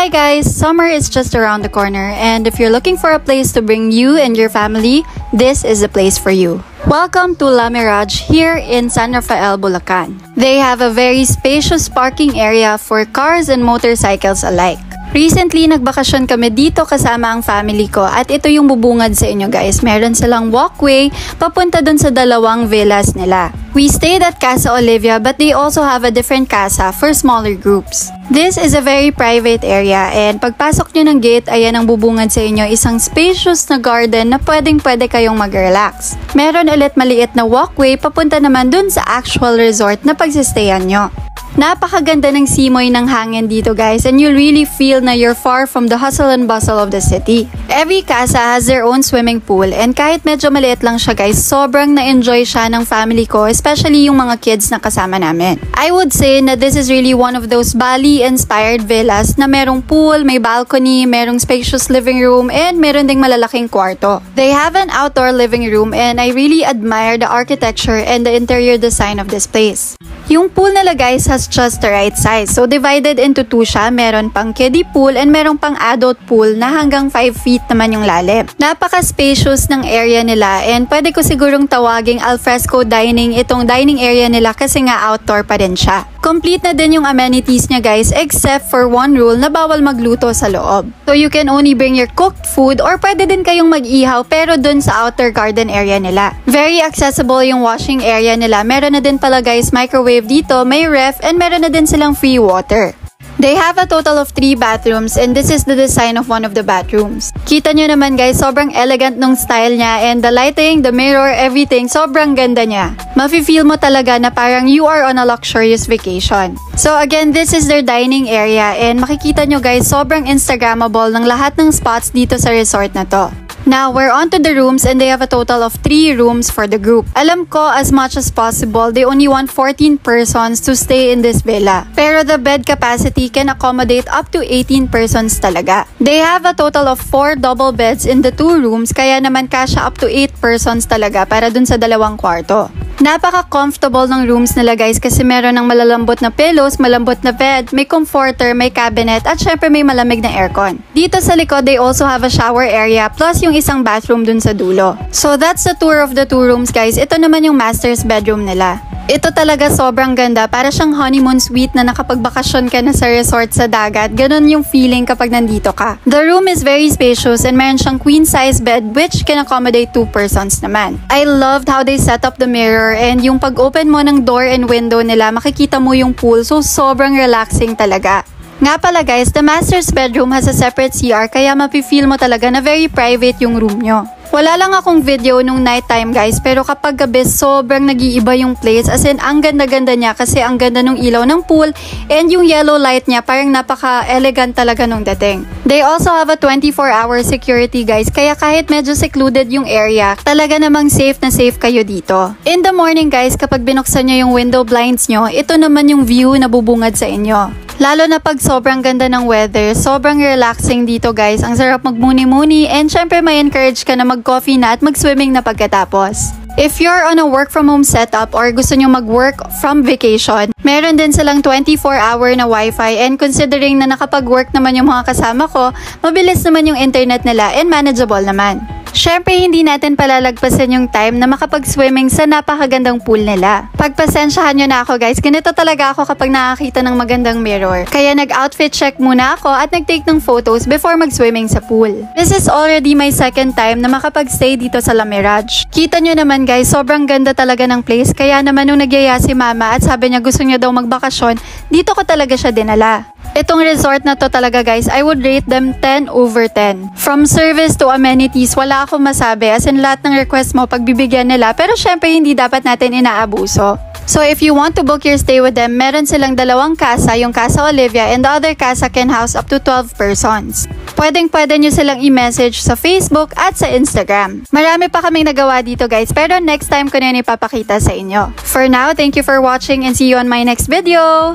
Hi guys! Summer is just around the corner, and if you're looking for a place to bring you and your family, this is the place for you. Welcome to La Mirage here in San Rafael, Bulacan. They have a very spacious parking area for cars and motorcycles alike. Recently, nagbakasyon kami dito kasama ang family ko at ito yung bubungad sa inyo guys. Meron silang walkway papunta dun sa dalawang villas nila. We stayed at Casa Olivia but they also have a different casa for smaller groups. This is a very private area and pagpasok nyo ng gate, ayan ang bubungad sa inyo, isang spacious na garden na pwede kayong mag-relax. Meron ulit maliit na walkway papunta naman dun sa actual resort na pagsistayan nyo. Napakaganda ng simoy ng hangin dito guys, and you really feel na you're far from the hustle and bustle of the city. Every casa has their own swimming pool and kahit medyo maliit lang siya guys, sobrang na-enjoy siya ng family ko, especially yung mga kids na kasama namin. I would say na this is really one of those Bali-inspired villas na merong pool, may balcony, merong spacious living room, and meron ding malalaking kwarto. They have an outdoor living room and I really admire the architecture and the interior design of this place. Yung pool nila guys has just the right size. So divided into two siya. Meron pang kiddie pool and meron pang adult pool na hanggang 5 feet naman yung lalim. Napaka-spacious ng area nila and pwede ko sigurong tawaging alfresco dining itong dining area nila kasi nga outdoor pa din siya. Complete na din yung amenities niya guys except for one rule na bawal magluto sa loob. So you can only bring your cooked food or pwede din kayong mag-ihaw pero dun sa outer garden area nila. Very accessible yung washing area nila. Meron na din pala guys microwave dito, may ref, and meron na din silang free water. They have a total of 3 bathrooms and this is the design of one of the bathrooms. Kita nyo naman guys, sobrang elegant nung style niya and the lighting, the mirror, everything, sobrang ganda niya. Mafe-feel mo talaga na parang you are on a luxurious vacation. So again, this is their dining area and makikita nyo guys, sobrang Instagrammable ng lahat ng spots dito sa resort na to. Now, we're on to the rooms and they have a total of 3 rooms for the group. Alam ko, as much as possible, they only want 14 persons to stay in this villa. Pero the bed capacity can accommodate up to 18 persons talaga. They have a total of 4 double beds in the 2 rooms, kaya naman kasya up to 8 persons talaga para dun sa dalawang kwarto. Napaka-comfortable ng rooms nila guys kasi meron ng malalambot na pillows, malambot na bed, may comforter, may cabinet, at syempre may malamig na aircon. Dito sa likod, they also have a shower area plus yung isang bathroom dun sa dulo. So that's the tour of the 2 rooms guys. Ito naman yung master's bedroom nila. Ito talaga sobrang ganda, para siyang honeymoon suite na nakapagbakasyon ka na sa resort sa dagat. Ganon yung feeling kapag nandito ka. The room is very spacious and meron siyang queen size bed which can accommodate 2 persons naman. I loved how they set up the mirror and yung pag-open mo ng door and window nila, makikita mo yung pool, so sobrang relaxing talaga. Nga pala guys, the master's bedroom has a separate CR kaya mapifeel mo talaga na very private yung room nyo. Wala lang akong video nung nighttime guys, pero kapag gabi sobrang nag-iiba yung place, as in ang ganda-ganda niya kasi ang ganda nung ilaw ng pool and yung yellow light niya parang napaka-elegant talaga nung dating. They also have a 24-hour security guys, kaya kahit medyo secluded yung area, talaga namang safe na safe kayo dito. In the morning guys, kapag binuksan nyo yung window blinds nyo, ito naman yung view na bubungad sa inyo. Lalo na pag sobrang ganda ng weather, sobrang relaxing dito guys. Ang sarap magmuni-muni and syempre may encourage ka na mag-coffee na at mag-swimming na pagkatapos. If you're on a work from home setup or gusto nyo mag-work from vacation, meron din silang 24-hour na wifi and considering na nakapag-work naman yung mga kasama ko, mabilis naman yung internet nila and manageable naman. Syempre, hindi natin palalagpasan yung time na makapag-swimming sa napakagandang pool nila. Pagpasensyahan nyo na ako guys, ganito talaga ako kapag nakakita ng magandang mirror. Kaya nag-outfit check muna ako at nag-take ng photos before mag-swimming sa pool. This is already my second time na makapag-stay dito sa La Mirage. Kita nyo naman guys, sobrang ganda talaga ng place. Kaya naman nung nagyaya si mama at sabi niya gusto niya daw magbakasyon, dito ko talaga siya dinala. Itong resort na to talaga guys, I would rate them 10 over 10. From service to amenities, wala akong masabi. As in lahat ng request mo, pagbibigyan nila. Pero syempre, hindi dapat natin inaabuso. So if you want to book your stay with them, meron silang dalawang casa, yung Casa Olivia and the other casa can house up to 12 persons. Pwedeng-pwede nyo silang i-message sa Facebook at sa Instagram. Marami pa kaming nagawa dito guys, pero next time ko na yun ipapakita sa inyo. For now, thank you for watching and see you on my next video!